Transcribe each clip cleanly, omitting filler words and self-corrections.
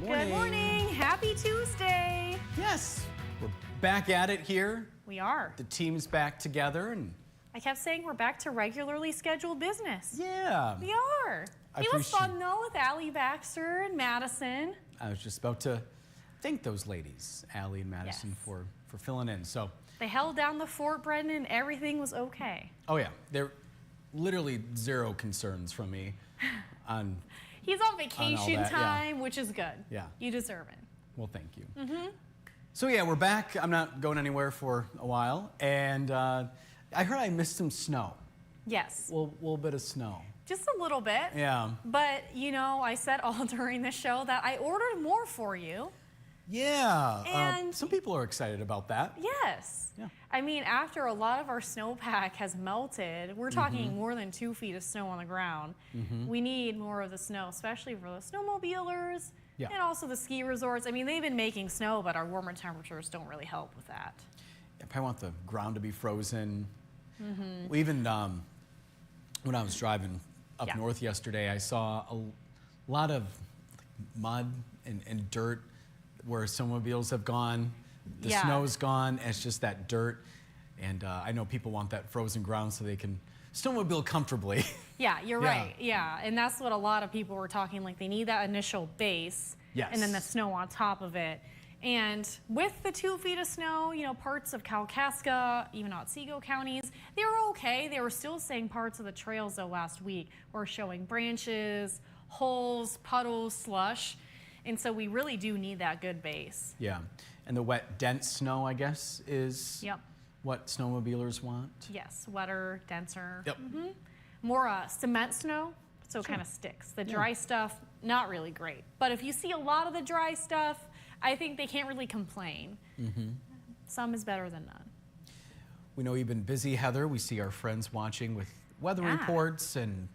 Good morning. Happy Tuesday. Yes, we're back at it here. We are. The team's back together, and I kept saying we're back to regularly scheduled business. yeah. We are. It was fun though with Allie Baxter and Madison. I was just about to thank those ladies, Allie and Madison, for filling in. So they held down the fort, Brendan. Everything was okay. Oh yeah, there literally zero concerns from me on. He's on vacation time, yeah. Which is good. Yeah. You deserve it. Well, thank you. So yeah, we're back. I'm not going anywhere for a while, and I heard I missed some snow. Yes. A little bit of snow. Just a little bit. Yeah. But you know, I said all during the show that I ordered more for you. Yeah. And some people are excited about that. Yes. Yeah. I mean, after a lot of our snowpack has melted, we're talking more than 2 feet of snow on the ground. We need more of the snow, especially for the snowmobilers and also the ski resorts. I mean, they've been making snow, but our warmer temperatures don't really help with that. Yeah, I want the ground to be frozen. We even, when I was driving up north yesterday, I saw a lot of mud and dirt where snowmobiles have gone. The snow's gone, and it's just that dirt. And I know people want that frozen ground so they can snowmobile comfortably. Yeah, you're right. Yeah, and that's what a lot of people were talking, like they need that initial base and then the snow on top of it. And with the 2 feet of snow, you know, parts of Kalkaska, even Otsego counties, they were okay. They were still saying parts of the trails though last week were showing branches, holes, puddles, slush. And so we really do need that good base. Yeah, and the wet, dense snow, I guess, is what snowmobilers want. Yes, wetter, denser. Yep. More cement snow, so it kind of sticks. The dry stuff, not really great. But if you see a lot of the dry stuff, I think they can't really complain. Some is better than none. We know you've been busy, Heather. We see our friends watching with weather reports and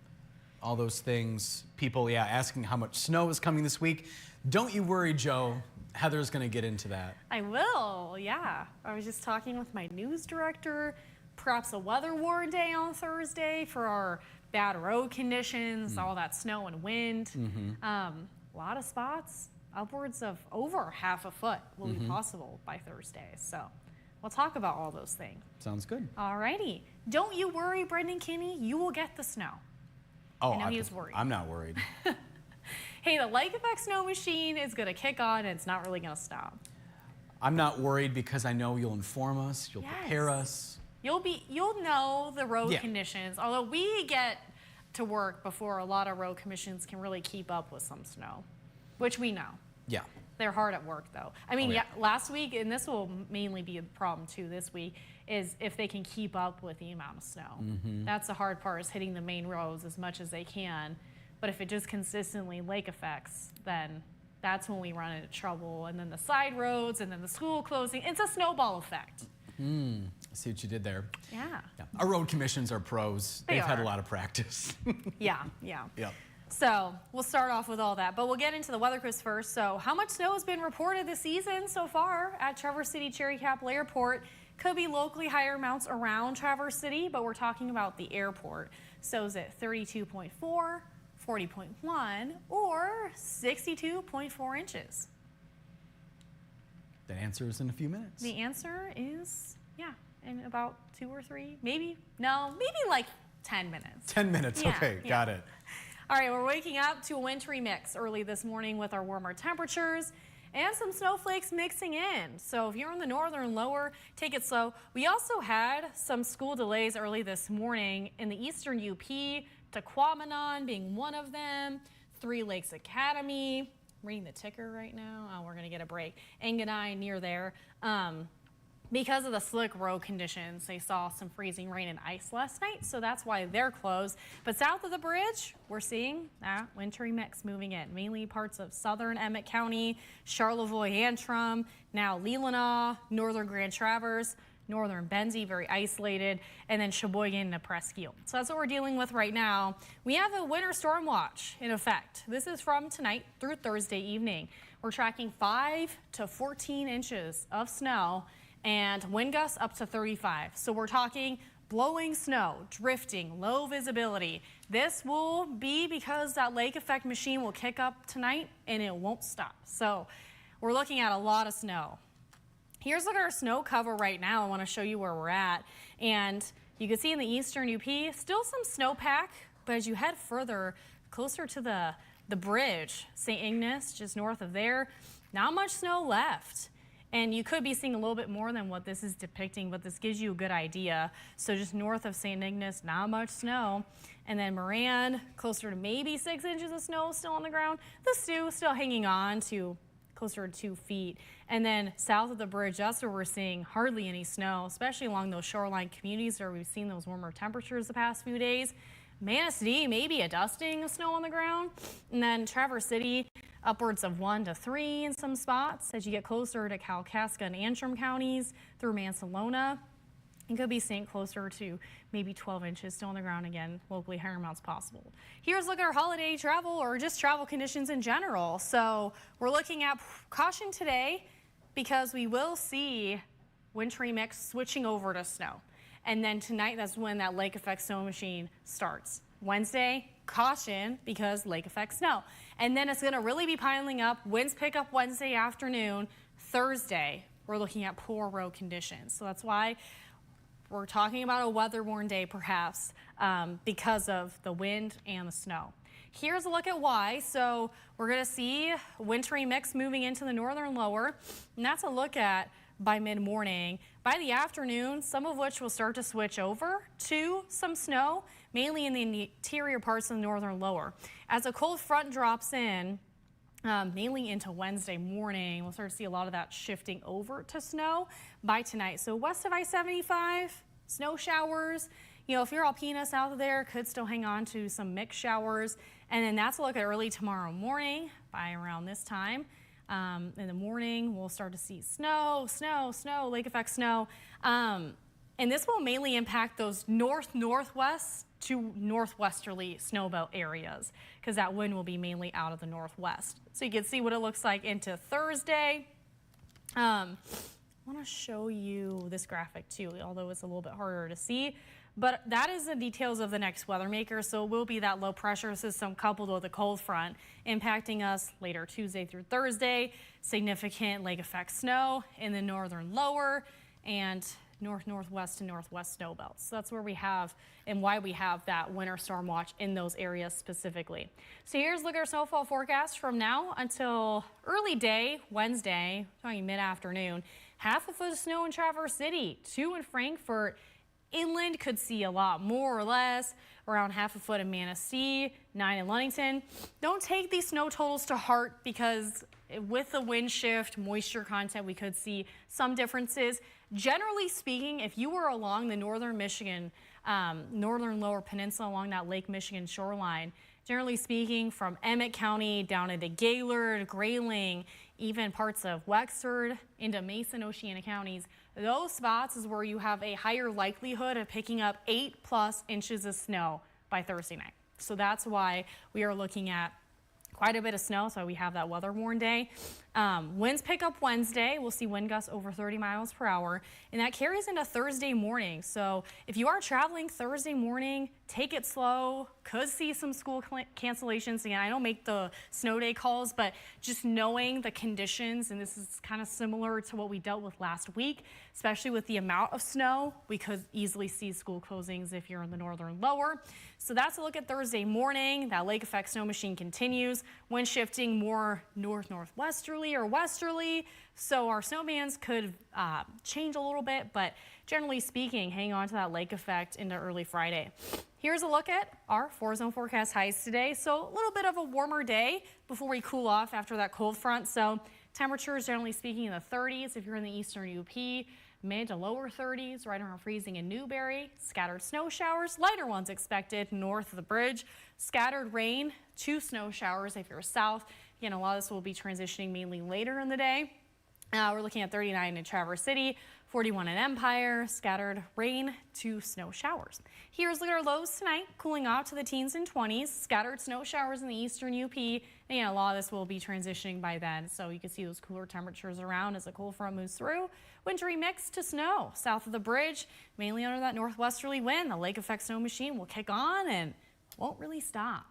all those things. People, asking how much snow is coming this week. Don't you worry, Joe. Heather's going to get into that. I will, yeah. I was just talking with my news director. Perhaps a weather warn day on Thursday for our bad road conditions, all that snow and wind. A lot of spots, upwards of over half a foot will be possible by Thursday. So we'll talk about all those things. Sounds good. All righty. Don't you worry, Brendan Kinney. You will get the snow. Oh, I know he was worried. I'm not worried. Hey, the Lake Effect Snow Machine is going to kick on, and it's not really going to stop. I'm not worried because I know you'll inform us, you'll prepare us. You'll know the road conditions, although we get to work before a lot of road commissions can really keep up with some snow, which we know. Yeah. They're hard at work, though. I mean, last week, and this will mainly be a problem, too, this week, is if they can keep up with the amount of snow. That's the hard part, is hitting the main roads as much as they can. But if it just consistently lake effects, then that's when we run into trouble. And then the side roads, and then the school closing. It's a snowball effect. I see what you did there. Yeah. Our road commissions are pros. They've had a lot of practice. Yeah. Yep. So we'll start off with all that, but we'll get into the weather quiz first. So how much snow has been reported this season so far at Traverse City Cherry Capital Airport? Could be locally higher amounts around Traverse City, but we're talking about the airport. So is it 32.4, 40.1, or 62.4 inches? The answer is in a few minutes. The answer is, in about 2 or 3, maybe like 10 minutes. 10 minutes, okay, got it. All right, we're waking up to a wintry mix early this morning with our warmer temperatures and some snowflakes mixing in. So if you're in the northern lower, take it slow. We also had some school delays early this morning in the eastern UP, Tequamanon being one of them, Three Lakes Academy. I'm reading the ticker right now. Oh, we're going to get a break. Engadine near there. Because of the slick road conditions, they saw some freezing rain and ice last night, so that's why they're closed. But south of the bridge, we're seeing that wintry mix moving in, mainly parts of southern Emmett County, Charlevoix Antrim, now Leelanau, northern Grand Traverse, northern Benzie, very isolated, and then Sheboygan and Presque. So that's what we're dealing with right now. We have a winter storm watch in effect. This is from tonight through Thursday evening. We're tracking 5 to 14 inches of snow and wind gusts up to 35. So we're talking blowing snow, drifting, low visibility. This will be because that lake effect machine will kick up tonight and it won't stop. So we're looking at a lot of snow. Here's look at our snow cover right now. I want to show you where we're at. And you can see in the eastern UP, still some snowpack, but as you head further, closer to the bridge, St. Ignace, just north of there, not much snow left. And you could be seeing a little bit more than what this is depicting, but this gives you a good idea. So just north of St. Ignace, not much snow. And then Moran, closer to maybe 6 inches of snow still on the ground. The Sioux still hanging on to closer to 2 feet. And then south of the bridge, that's where we're seeing hardly any snow, especially along those shoreline communities where we've seen those warmer temperatures the past few days. Manistee, maybe a dusting of snow on the ground. And then Traverse City, upwards of 1 to 3 in some spots. As you get closer to Kalkaska and Antrim counties through Mansalona, you could be seeing closer to maybe 12 inches still on the ground again, locally higher amounts possible. Here's a look at our holiday travel or just travel conditions in general. So we're looking at caution today because we will see wintry mix switching over to snow. And then tonight, that's when that lake effect snow machine starts. Wednesday, caution because lake effect snow. And then it's going to really be piling up. Winds pick up Wednesday afternoon. Thursday, we're looking at poor road conditions. So that's why we're talking about a weather-worn day perhaps because of the wind and the snow. Here's a look at why. So we're going to see wintry mix moving into the northern lower. And that's a look at by mid-morning. By the afternoon, some of which will start to switch over to some snow, mainly in the interior parts of the northern lower. As a cold front drops in, mainly into Wednesday morning, we'll start to see a lot of that shifting over to snow by tonight. So west of I-75, snow showers. You know, if you're alpina south of there, could still hang on to some mixed showers. And then that's a look at early tomorrow morning by around this time. In the morning, we'll start to see snow, lake effect snow. And this will mainly impact those northwest to northwesterly snow belt areas because that wind will be mainly out of the northwest. So you can see what it looks like into Thursday. I want to show you this graphic too, although it's a little bit harder to see. But that is the details of the next weather maker. So it will be that low pressure system coupled with a cold front impacting us later Tuesday through Thursday. Significant lake effect snow in the northern lower and northwest to northwest snow belts. So that's where we have and why we have that winter storm watch in those areas specifically. So here's a look at our snowfall forecast from now until early day Wednesday, talking mid-afternoon. Half a foot of snow in Traverse City, 2 in Frankfort. Inland could see a lot more or less, around half a foot in Manistee, 9 in Ludington. Don't take these snow totals to heart because with the wind shift, moisture content, we could see some differences. Generally speaking, if you were along the northern Michigan, northern lower peninsula along that Lake Michigan shoreline, generally speaking, from Emmett County down into Gaylord, Grayling, even parts of Wexford into Mason, Oceana counties, those spots is where you have a higher likelihood of picking up 8+ inches of snow by Thursday night. So that's why we are looking at quite a bit of snow, so we have that weather-worn day. Winds pick up Wednesday. We'll see wind gusts over 30 miles per hour, and that carries into Thursday morning. So if you are traveling Thursday morning, take it slow. Could see some school cancellations. Again, I don't make the snow day calls, but just knowing the conditions, and this is kind of similar to what we dealt with last week, especially with the amount of snow, we could easily see school closings if you're in the northern lower. So that's a look at Thursday morning. That lake effect snow machine continues. Wind shifting more northwesterly or westerly. So our snow bands could change a little bit, but generally speaking, hang on to that lake effect into early Friday. Here's a look at our 4-zone forecast highs today. So a little bit of a warmer day before we cool off after that cold front. So temperatures generally speaking in the 30s if you're in the eastern UP, mid to lower 30s, right around freezing in Newberry. Scattered snow showers, lighter ones expected north of the bridge. Scattered rain, 2 snow showers if you're south. Again, a lot of this will be transitioning mainly later in the day. We're looking at 39 in Traverse City, 41 in Empire, scattered rain to snow showers. Here's a look at our lows tonight, cooling off to the teens and 20s, scattered snow showers in the eastern UP. And yeah, a lot of this will be transitioning by then, so you can see those cooler temperatures around as a cold front moves through. Wintry mix to snow south of the bridge, mainly under that northwesterly wind. The lake effect snow machine will kick on and won't really stop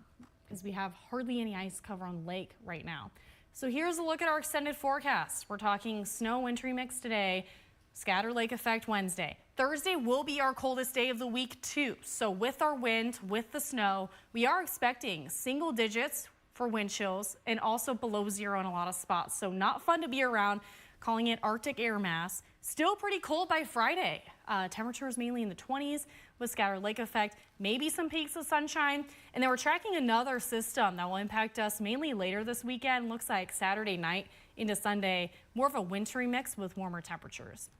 because we have hardly any ice cover on the lake right now. So here's a look at our extended forecast. We're talking snow wintry mix today. Scatter lake effect Wednesday. Thursday will be our coldest day of the week too. So with our wind, with the snow, we are expecting single digits for wind chills and also below zero in a lot of spots. So not fun to be around, calling it Arctic air mass. Still pretty cold by Friday. Temperatures mainly in the 20s with scattered lake effect, maybe some peaks of sunshine. And then we're tracking another system that will impact us mainly later this weekend. Looks like Saturday night into Sunday, more of a wintry mix with warmer temperatures.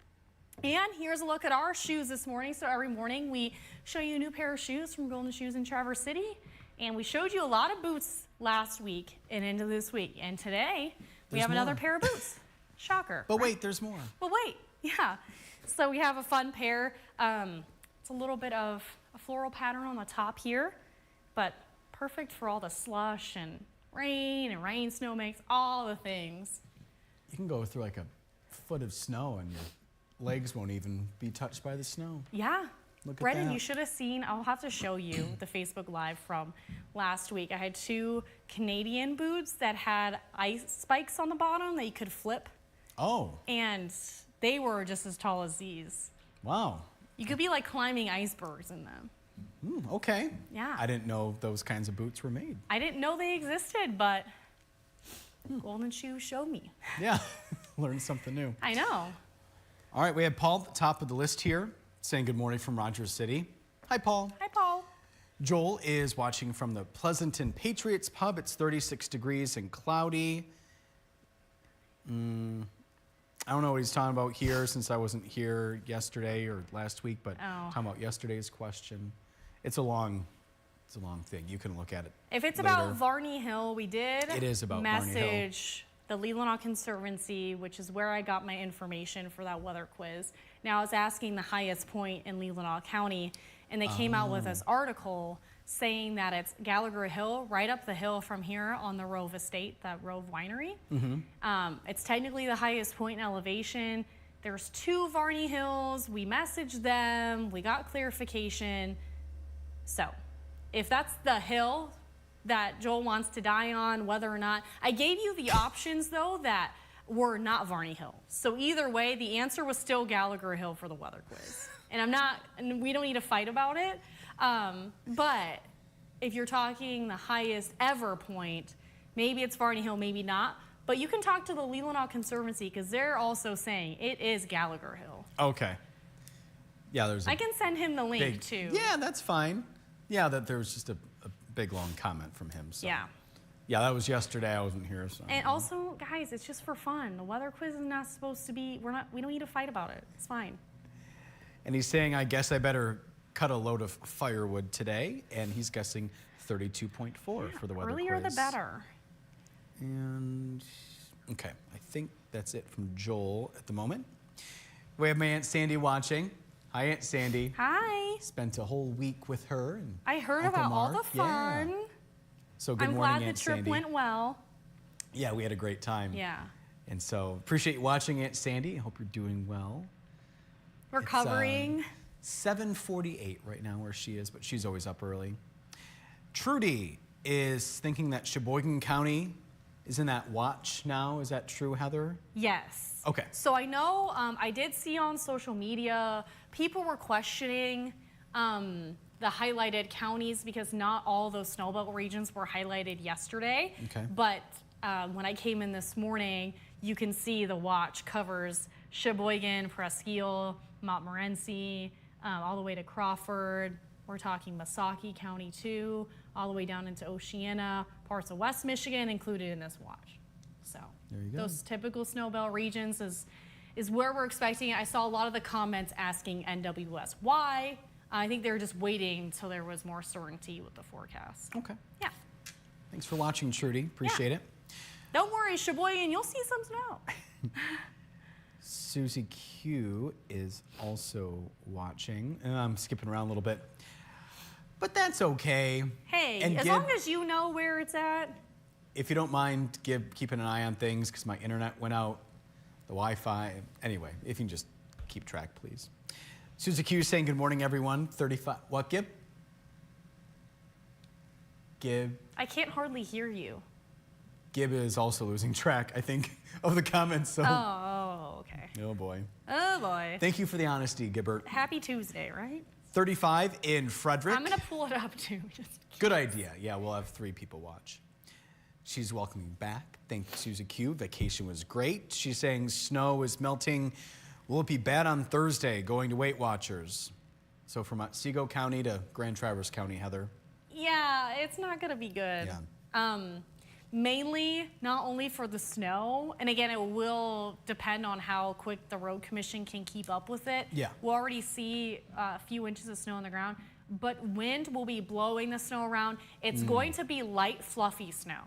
And here's a look at our shoes this morning. So every morning we show you a new pair of shoes from Golden Shoes in Traverse City. And we showed you a lot of boots last week and into this week. And today we have another pair of boots. Shocker. But wait, there's more. But wait, yeah. So we have a fun pair. It's a little bit of a floral pattern on the top here, but perfect for all the slush and rain snow makes, all the things. You can go through like a foot of snow and your legs won't even be touched by the snow. Yeah. Look at Brendan, that. you should have seen, I'll have to show you the Facebook Live from last week. I had two Canadian boots that had ice spikes on the bottom that you could flip. Oh. And they were just as tall as these. Wow. You could be like climbing icebergs in them. Okay. Yeah. I didn't know those kinds of boots were made. I didn't know they existed, but Golden Shoes showed me. Yeah. Learned something new. I know. All right, we have Paul at the top of the list here, saying good morning from Rogers City. Hi, Paul. Hi, Paul. Joel is watching from the Pleasanton Patriots Pub. It's 36 degrees and cloudy. I don't know what he's talking about here since I wasn't here yesterday or last week, but talking about yesterday's question. It's a long thing. You can look at it If it's later. about Varney Hill, we did It is about Varney Hill. message the Leelanau Conservancy, which is where I got my information for that weather quiz. Now I was asking the highest point in Leelanau County, and they came out with this article saying that it's Gallagher Hill, right up the hill from here on the Rove Estate, that Rove Winery. It's technically the highest point in elevation. There's two Varney Hills. We messaged them. We got clarification. So if that's the hill that Joel wants to die on, whether or not, I gave you the options though that were not Varney Hill. So either way, the answer was still Gallagher Hill for the weather quiz. And we don't need to fight about it. But if you're talking the highest ever point, maybe it's Varney Hill, maybe not. But you can talk to the Leelanau Conservancy because they're also saying it is Gallagher Hill. Okay. Yeah, there's I can send him the link too. Yeah, that's fine. Yeah, that there was just a big long comment from him. So. Yeah. Yeah, that was yesterday. I wasn't here. So. And also, guys, it's just for fun. The weather quiz is not supposed to be, we don't need to fight about it. It's fine. And he's saying, I guess I better cut a load of firewood today. And he's guessing 32.4 for the weather Earlier quiz. the better. And, okay, I think that's it from Joel at the moment. We have my Aunt Sandy watching. Hi, Aunt Sandy. Hi. Spent a whole week with her. And I heard Uncle about all Mark. the fun. Yeah. So good I'm morning, glad Aunt the trip Sandy. went well. Yeah, we had a great time. Yeah. And so appreciate you watching, Aunt Sandy. I hope you're doing well. Recovering. It's 7:48 right now where she is, but she's always up early. Trudy is thinking that Sheboygan County is in that watch now. Is that true, Heather? Yes. Okay. So I know I did see on social media people were questioning the highlighted counties because not all those snowbelt regions were highlighted yesterday. Okay. But when I came in this morning, you can see the watch covers Sheboygan, Presqu'île, Montmorency, all the way to Crawford. We're talking Missaukee County too, all the way down into Oceana, parts of West Michigan included in this watch. So There you go. those typical snowbelt regions is where we're expecting it. I saw a lot of the comments asking NWS why. I think they were just waiting until there was more certainty with the forecast. Okay. Yeah. Thanks for watching, Trudy. Appreciate it. Don't worry, Sheboygan, you'll see some snow. Susie Q is also watching. I'm skipping around a little bit, but that's okay. Hey, And as long as you know where it's at. if you don't mind, keeping an eye on things because my internet went out, the Wi-Fi. Anyway, if you can just keep track, please. Susie Q saying good morning, everyone. 35. What, Gib? Gib. I can't hardly hear you. Gib is also losing track, I think, of the comments. So. Oh, okay. Oh boy. Oh boy. Thank you for the honesty, Gibbert. Happy Tuesday, right? 35 in Frederick. I'm gonna pull it up too. Good idea. Yeah, we'll have 3 people watch. She's welcoming back. Thank you, Susie Q. Vacation was great. She's saying snow is melting. Will it be bad on Thursday going to Weight Watchers? So from Otsego County to Grand Traverse County, Heather. Yeah, it's not gonna be good. Yeah. Mainly, not only for the snow, and again, it will depend on how quick the road commission can keep up with it. Yeah. We'll already see a few inches of snow on the ground, but wind will be blowing the snow around. It's going to be light, fluffy snow.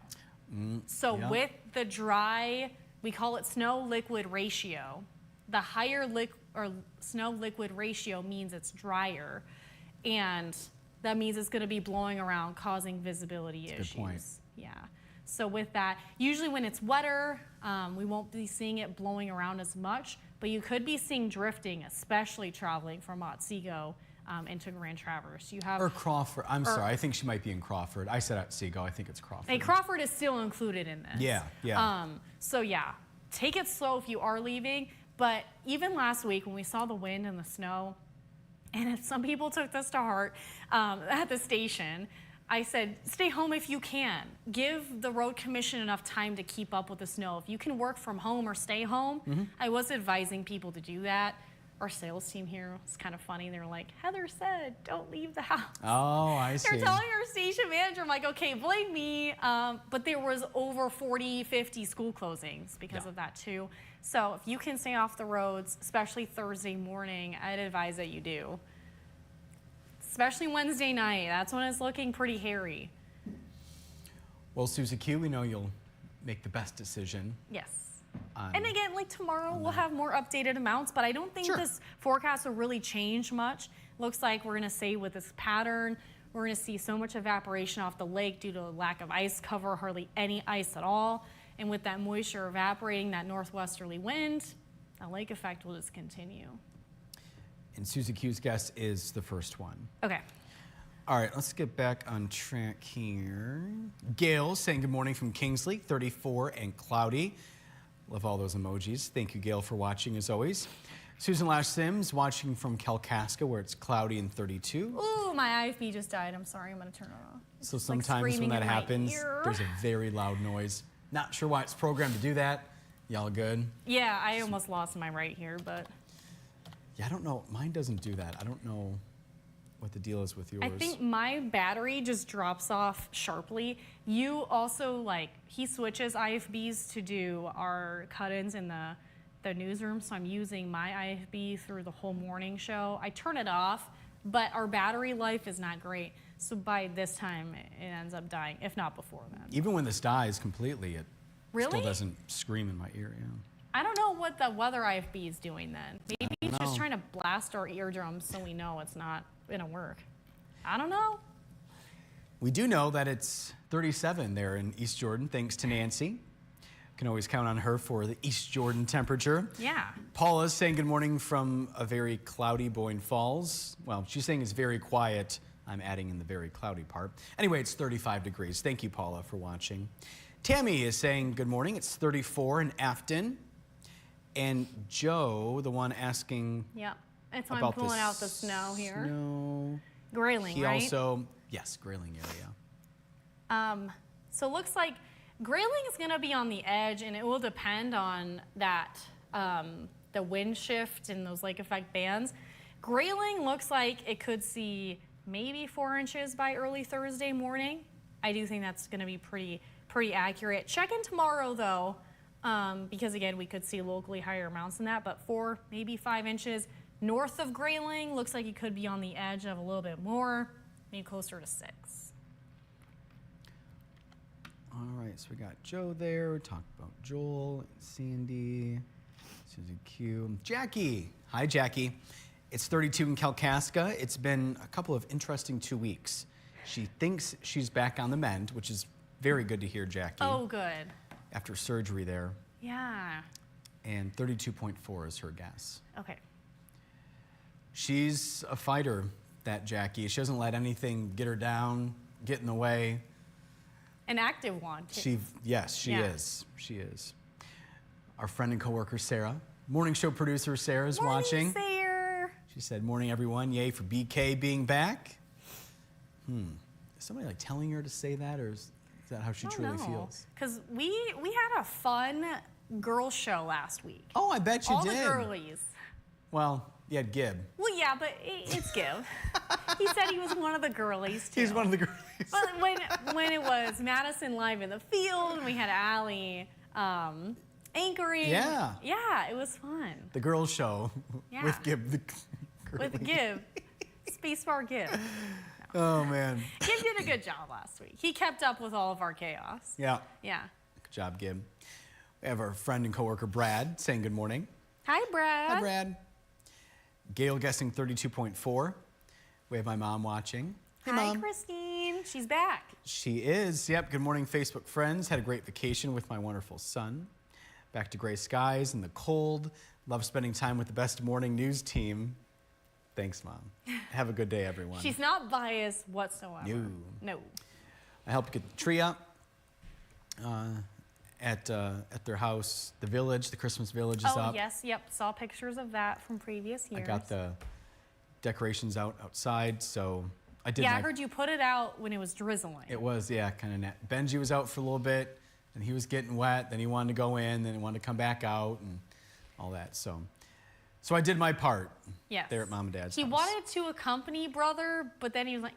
So yeah. with the dry, we call it snow liquid ratio. The higher snow liquid ratio means it's drier, and that means it's going to be blowing around, causing visibility issues. Good point. Yeah. So with that, usually when it's wetter, we won't be seeing it blowing around as much, but you could be seeing drifting, especially traveling from Otsego into Grand Traverse. You have Or Crawford. I'm sorry, I think she might be in Crawford. I said Otsego, I think it's Crawford. Hey, Crawford is still included in this. Yeah, yeah. So yeah, take it slow if you are leaving, but even last week when we saw the wind and the snow, and if some people took this to heart at the station, I said, stay home if you can. Give the road commission enough time to keep up with the snow. If you can work from home or stay home, I was advising people to do that. Our sales team here was kind of funny. They were like, Heather said, don't leave the house. Oh, I see. They're telling our station manager, I'm like, okay, blame me. But there was over 40, 50 school closings because of that too. So if you can stay off the roads, especially Thursday morning, I'd advise that you do. Especially Wednesday night. That's when it's looking pretty hairy. Well, Susie Q, we know you'll make the best decision. Yes. And again, like tomorrow, we'll have more updated amounts, but I don't think Sure. this forecast will really change much. Looks like we're going to stay with this pattern. We're going to see so much evaporation off the lake due to a lack of ice cover, hardly any ice at all. And with that moisture evaporating, that northwesterly wind, that lake effect will just continue. And Susie Q's guess is the first one. Okay. All right, let's get back on track here. Gail saying good morning from Kingsley, 34 and cloudy. Love all those emojis. Thank you, Gail, for watching as always. Susan Lash Sims watching from Kalkaska where it's cloudy and 32. Ooh, my IFB just died. I'm sorry, I'm going to turn it off. So It's like sometimes when screaming that in my happens, ear. there's a very loud noise. Not sure why it's programmed to do that. Y'all good? Yeah, I almost lost my right here, but Yeah, I don't know. Mine doesn't do that. I don't know what the deal is with yours. I think my battery just drops off sharply. You also, he switches IFBs to do our cut-ins in the newsroom, so I'm using my IFB through the whole morning show. I turn it off, but our battery life is not great. So by this time, it ends up dying, if not before then. Even when this dies completely, it Really? still doesn't scream in my ear. Yeah. I don't know what the weather IFB is doing then. Maybe it's just know. trying to blast our eardrums so we know it's not gonna work. I don't know. We do know that it's 37 there in East Jordan, thanks to Nancy. Can always count on her for the East Jordan temperature. Yeah. Paula's saying good morning from a very cloudy Boyne Falls. Well, she's saying it's very quiet. I'm adding in the very cloudy part. Anyway, it's 35 degrees. Thank you, Paula, for watching. Tammy is saying good morning. It's 34 in Afton. And Joe, the one asking Yep. That's why I'm about pulling out the snow here. Snow. Grayling, He right? also, yes, Grayling area. So it looks like Grayling is going to be on the edge, and it will depend on that, the wind shift and those lake effect bands. Grayling looks like it could see maybe 4 inches by early Thursday morning. I do think that's going to be pretty accurate. Check in tomorrow, though, because, again, we could see locally higher amounts than that, but 4, maybe 5 inches. North of Grayling, looks like it could be on the edge of a little bit more, maybe closer to 6. All right, so we got Joe there. We talked about Joel, Sandy, Susie Q. Jackie. Hi, Jackie. It's 32 in Kalkaska. It's been a couple of interesting 2 weeks. She thinks she's back on the mend, which is very good to hear, Jackie. Oh, good. After surgery there. Yeah. And 32.4 is her guess. Okay. She's a fighter, that Jackie. She doesn't let anything get her down, get in the way. An active one, too. Yes, she is. She is. Our friend and coworker, Sarah. Morning show producer, Sarah, is watching. Morning, Sarah. She said, morning, everyone. Yay for BK being back. Is somebody like telling her to say that, or is that how she truly feels? Because we had a fun girl show last week. Oh, I bet you did. All the girlies. Well, you had Gib. Well, yeah, but it's Gib. He said he was one of the girlies, too. He's one of the girlies. But when it was Madison live in the field, and we had Allie anchoring. Yeah. Yeah, it was fun. The girls show with Gib. With Gib. Spacebar Gib. Oh, man. Gib did a good job last week. He kept up with all of our chaos. Yeah. Yeah. Good job, Gib. We have our friend and coworker, Brad, saying good morning. Hi, Brad. Hi, Brad. Gail guessing 32.4. We have my mom watching. Hey, Hi, Mom. Christine. She's back. She is. Yep. Good morning, Facebook friends. Had a great vacation with my wonderful son. Back to gray skies and the cold. Love spending time with the best morning news team. Thanks, Mom. Have a good day, everyone. She's not biased whatsoever. No. I helped get the tree up at their house. The village, the Christmas village is up. Oh, yes. Yep. Saw pictures of that from previous years. I got the decorations outside, so I did. Yeah, I heard you put it out when it was drizzling. It was, yeah, kind of net. Benji was out for a little bit, and he was getting wet. Then he wanted to go in, then he wanted to come back out, and all that. So I did my part there at Mom and Dad's house. He wanted to accompany brother, but then he was like,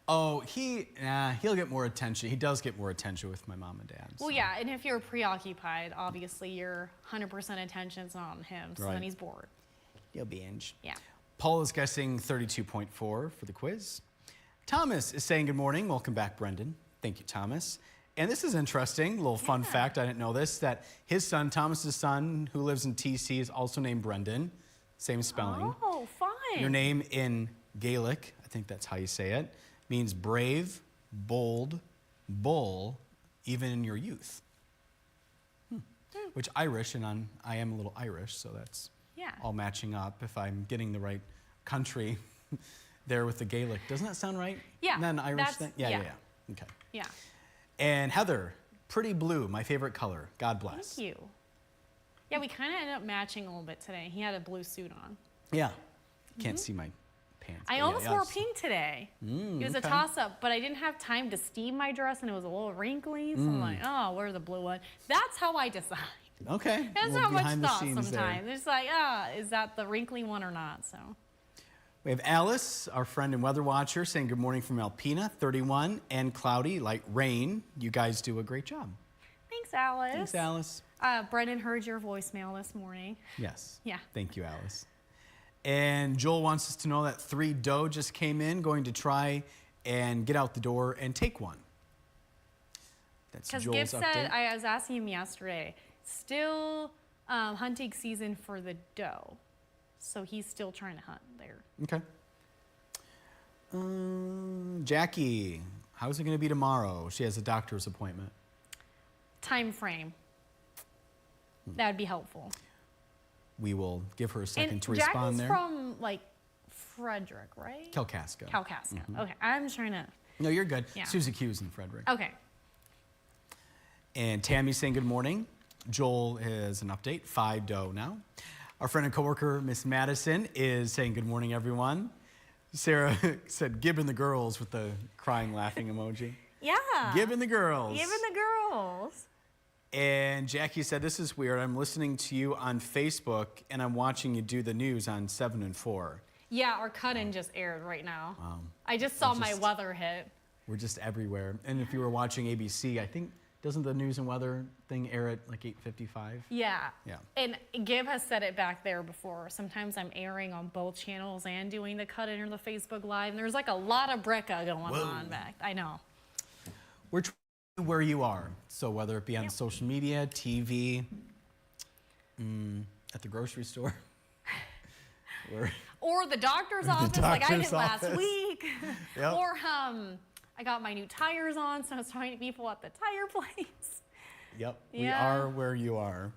Oh, he'll get more attention. He does get more attention with my mom and dad. Well, yeah, and if you're preoccupied, obviously your 100% attention's on him, so then he's bored. He'll binge. Yeah. Paul is guessing 32.4 for the quiz. Thomas is saying good morning. Welcome back, Brendan. Thank you, Thomas. And this is interesting, little fun fact, I didn't know this, that his son, Thomas's son, who lives in TC, is also named Brendan. Same spelling. Oh, fun. Your name in Gaelic, I think that's how you say it, means brave, bold, bull, even in your youth. Which Irish, and I am a little Irish, so that's all matching up if I'm getting the right country there with the Gaelic. Doesn't that sound right? Yeah. Isn't that an Irish thing? Yeah. Okay. Yeah. And Heather, pretty blue, my favorite color. God bless. Thank you. Yeah, we kind of ended up matching a little bit today. He had a blue suit on. Yeah. Can't see my pants. I almost wore pink today. It was a toss-up, but I didn't have time to steam my dress, and it was a little wrinkly, so I'm like, oh, where's the blue one? That's how I decide. Okay. That's not much thought sometimes. It's like, is that the wrinkly one or not? So. We have Alice, our friend and weather watcher, saying good morning from Alpena, 31, and cloudy, like rain. You guys do a great job. Thanks, Alice. Thanks, Alice. Brendan heard your voicemail this morning. Yes. Yeah. Thank you, Alice. And Joel wants us to know that 3 doe just came in, going to try and get out the door and take one. That's Joel's update. Because Gibb said, I was asking him yesterday, still hunting season for the doe. So he's still trying to hunt there. Okay. Jackie, how's it going to be tomorrow? She has a doctor's appointment. Time frame. That would be helpful. We will give her a second to respond there. Jackie's from, like, Frederick, right? Kalkaska. Kalkaska. Okay, I'm trying to... No, you're good. Yeah. Susie Q's in Frederick. Okay. And Tammy's saying good morning. Joel has an update. 5 doe now. Our friend and coworker, Miss Madison, is saying good morning, everyone. Sarah said, Gib and the girls with the crying, laughing emoji. Yeah. Gib and the girls. Gib and the girls. And Jackie said, this is weird. I'm listening to you on Facebook, and I'm watching you do the news on 7 and 4. Yeah, our cut-in just aired right now. I just saw my weather hit. We're just everywhere. And if you were watching ABC, I think, doesn't the news and weather thing air at like 8:55? Yeah. Yeah. And Gib has said it back there before. Sometimes I'm airing on both channels and doing the cut-in or the Facebook Live. And there's like a lot of Bricca going on back. I know. We're where you are. So whether it be on social media, TV, At the grocery store. Or the doctor's office, like I did last week. Yep. Or I got my new tires on, so I was talking to people at the tire place. Yep, Yeah. we are where you are.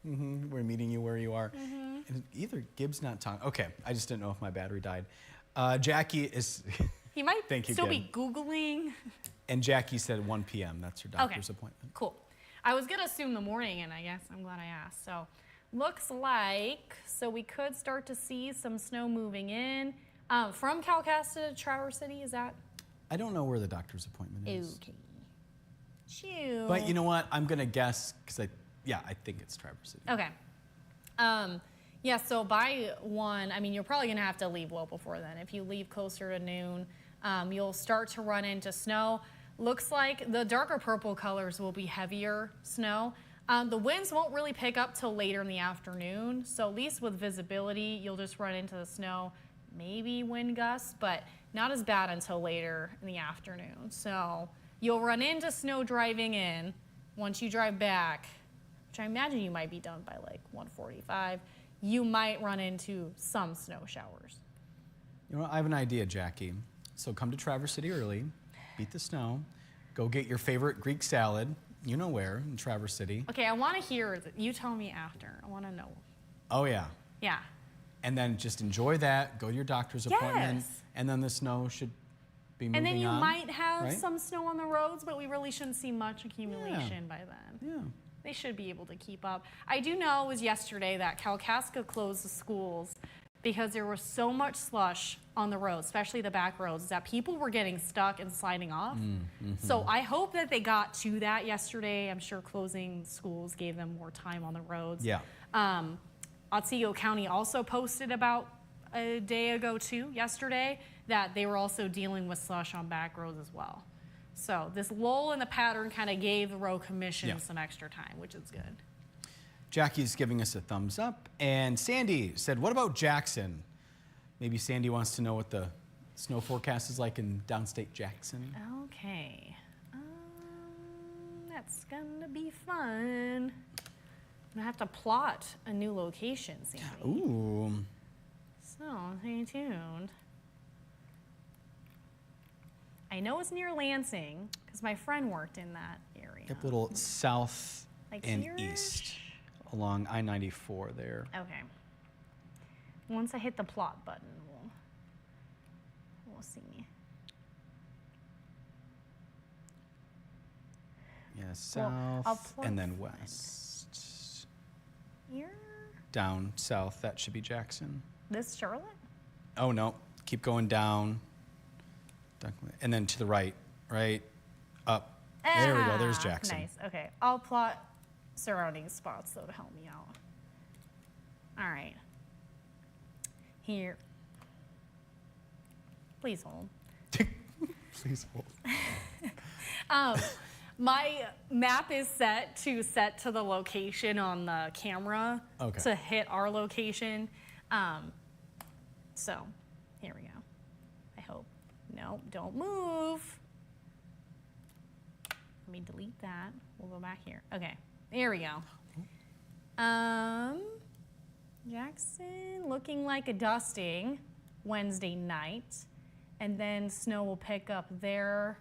We're meeting you where you are. And either Gibbs not talking. Okay, I just didn't know if my battery died. Jackie is. He might Thank you, still Gib. be Googling. And Jackie said 1 p.m. That's her doctor's appointment. Cool. I was going to assume the morning, and I guess I'm glad I asked. So looks like, we could start to see some snow moving in. From Calcasta to Traverse City, is that? I don't know where the doctor's appointment is. Okay. Chew. But you know what? I'm going to guess, because I think it's Traverse City. Okay. Yeah, so by 1, I mean, you're probably going to have to leave well before then. If you leave closer to noon, you'll start to run into snow. Looks like the darker purple colors will be heavier snow. The winds won't really pick up till later in the afternoon, so at least with visibility, you'll just run into the snow, maybe wind gusts, but not as bad until later in the afternoon. So you'll run into snow driving in. Once you drive back, which I imagine you might be done by like 1:45, you might run into some snow showers. You know what? I have an idea, Jackie. So come to Traverse City early, beat the snow, go get your favorite Greek salad, you know where, in Traverse City. Okay, I want to hear, you tell me after. I want to know. Oh, yeah. Yeah. And then just enjoy that, go to your doctor's appointment, Yes. and then the snow should be moving on. And then you might have right? some snow on the roads, but we really shouldn't see much accumulation by then. Yeah. They should be able to keep up. I do know it was yesterday that Kalkaska closed the schools because there was so much slush on the roads, especially the back roads, that people were getting stuck and sliding off. So I hope that they got to that yesterday. I'm sure closing schools gave them more time on the roads. Yeah. Otsego County also posted about a day ago too, yesterday, that they were also dealing with slush on back roads as well. So this lull in the pattern kind of gave the road commission some extra time, which is good. Jackie's giving us a thumbs up. And Sandy said, what about Jackson? Maybe Sandy wants to know what the snow forecast is like in downstate Jackson. Okay. That's gonna be fun. I'm gonna have to plot a new location, Sandy. Ooh. So stay tuned. I know it's near Lansing because my friend worked in that area. Yep, a little south Like and here-ish? east along I-94 there. Okay. Once I hit the plot button, we'll see. Yeah, Well, I'll south plug and then that. west. Here? Down south, that should be Jackson. This Charlotte? Oh, no, keep going down. And then to the right, up. There we go, there's Jackson. Nice, okay. I'll plot surrounding spots, though, to help me out. All right. Here. Please hold. Please hold. My map is set to the location on the camera to hit our location. So here we go. I hope. No, don't move. Let me delete that. We'll go back here. Okay, there we go. Jackson looking like a dusting Wednesday night, and then snow will pick up there.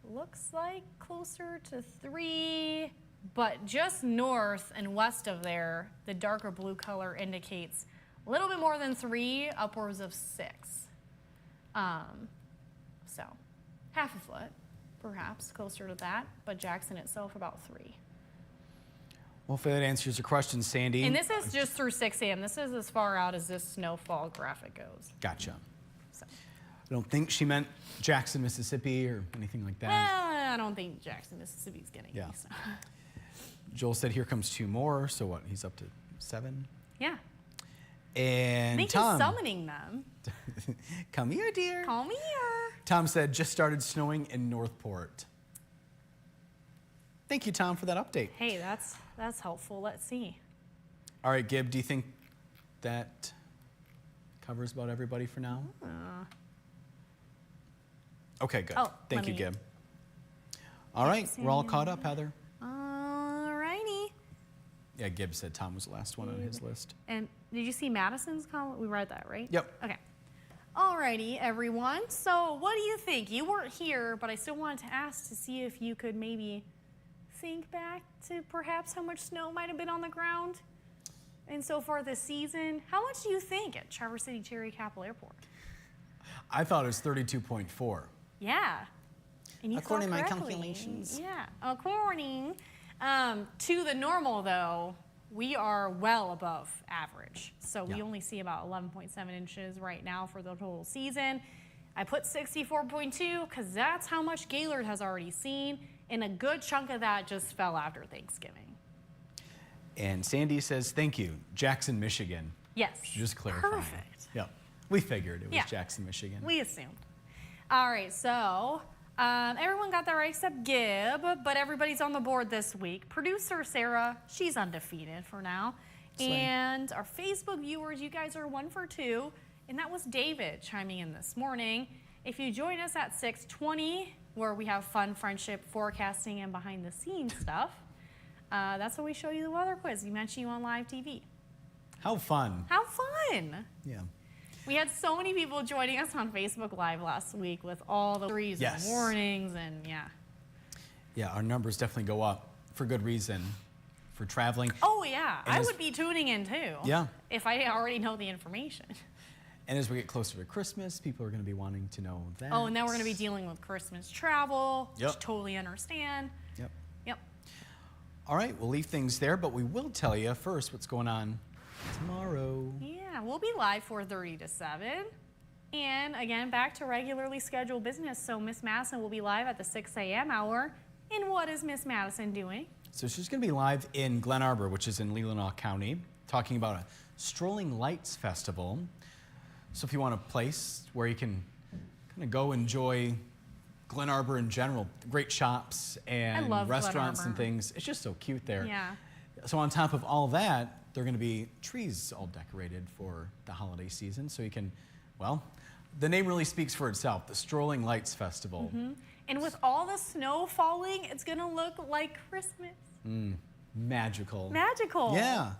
Looks like closer to 3, but just north and west of there, the darker blue color indicates a little bit more than 3, upwards of 6. So half a foot, perhaps closer to that, but Jackson itself about 3. Well, if that answers your question, Sandy. And this is just through 6 a.m. This is as far out as this snowfall graphic goes. Gotcha. So. I don't think she meant Jackson, Mississippi or anything like that. Well, I don't think Jackson, Mississippi's getting any snow. Joel said here comes 2 more, so what, he's up to 7? Yeah. And I think Tom. he's summoning them. Come here, dear. Come here. Tom said, just started snowing in Northport. Thank you, Tom, for that update. Hey, that's helpful. Let's see. All right, Gib, do you think that covers about everybody for now? Okay, good. Oh, Thank you, Gib. All right, we're all caught up, Heather. All righty. Yeah, Gibbs said Tom was the last one on his list. And did you see Madison's comment? We read that, right? Yep. Okay. Alrighty, everyone. So what do you think? You weren't here, but I still wanted to ask to see if you could maybe think back to perhaps how much snow might have been on the ground and so far this season. How much do you think at Traverse City Cherry Capital Airport? I thought it was 32.4. Yeah. And you According to my thought correctly. calculations. Yeah. According to the normal, though, we are well above average. So we only see about 11.7 inches right now for the total season. I put 64.2 because that's how much Gaylord has already seen, and a good chunk of that just fell after Thanksgiving. And Sandy says, thank you, Jackson, Michigan. Yes. Just clarifying. Perfect. Yep. We figured it was Jackson, Michigan. We assumed. All right, so everyone got that right except Gib, but everybody's on the board this week. Producer Sarah, she's undefeated for now. Slay. And our Facebook viewers, you guys are 1 for 2. And that was David chiming in this morning. If you join us at 6:20, where we have fun friendship forecasting and behind the scenes stuff, that's when we show you the weather quiz. We mentioned you on live TV. How fun. How fun. Yeah. We had so many people joining us on Facebook Live last week with all the threes and warnings and Yeah, our numbers definitely go up for good reason, for traveling. Oh yeah, And I would be tuning in too. Yeah. If I already know the information. And as we get closer to Christmas, people are going to be wanting to know that. Oh, and then we're going to be dealing with Christmas travel, Yep. which totally understand. Yep. Yep. All right, we'll leave things there, but we will tell you first what's going on tomorrow. Yeah, we'll be live 4:30 to 7. And again, back to regularly scheduled business. So Miss Madison will be live at the 6 a.m. hour. And what is Miss Madison doing? So she's going to be live in Glen Arbor, which is in Leelanau County, talking about a Strolling Lights Festival. So if you want a place where you can kind of go enjoy Glen Arbor in general, great shops and restaurants and things. It's just so cute there. Yeah. So on top of all that, there are going to be trees all decorated for the holiday season. So you can, well, the name really speaks for itself, the Strolling Lights Festival. Mm-hmm. And with all the snow falling, it's going to look like Christmas. Magical. Magical. Yeah.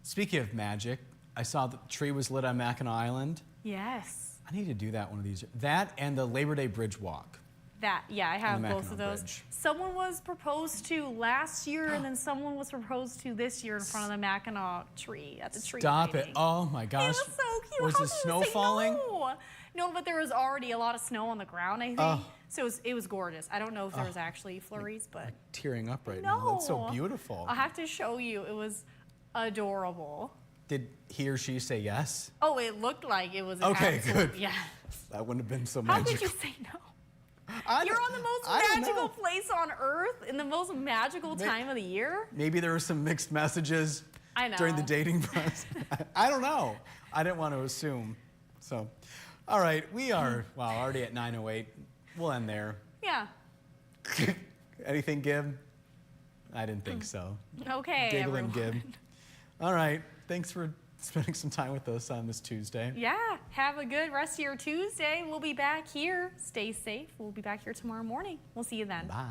Speaking of magic, I saw the tree was lit on Mackinac Island. Yes. I need to do that one of these. That and the Labor Day Bridge Walk. That, yeah, I have the both of Mackinac those. Bridge. Someone was proposed to last year, and then someone was proposed to this year in front of the Mackinac tree at the tree. Stop it. lighting. Oh my gosh. It was so cute. Was How the could you snow say falling? No? No, but there was already a lot of snow on the ground, I think. Oh. So it was gorgeous. I don't know if there was actually flurries, but Tearing up right no. now. That's so beautiful. I'll have to show you. It was adorable. Did he or she say yes? Oh, it looked like it was an Okay, absolute, good. Yeah. That wouldn't have been so How magical. could you say no? You're You're on the most magical place on earth in the most magical time of the year. Maybe there were some mixed messages I know. during the dating process. I don't know. I didn't want to assume. So, all right, we are, already at 9:08. We'll end there. Yeah. Anything, Gib? I didn't think so. Okay, Giggling, everyone. Gib. All right, thanks for spending some time with us on this Tuesday. Yeah, have a good rest of your Tuesday. We'll be back here. Stay safe. We'll be back here tomorrow morning. We'll see you then. Bye.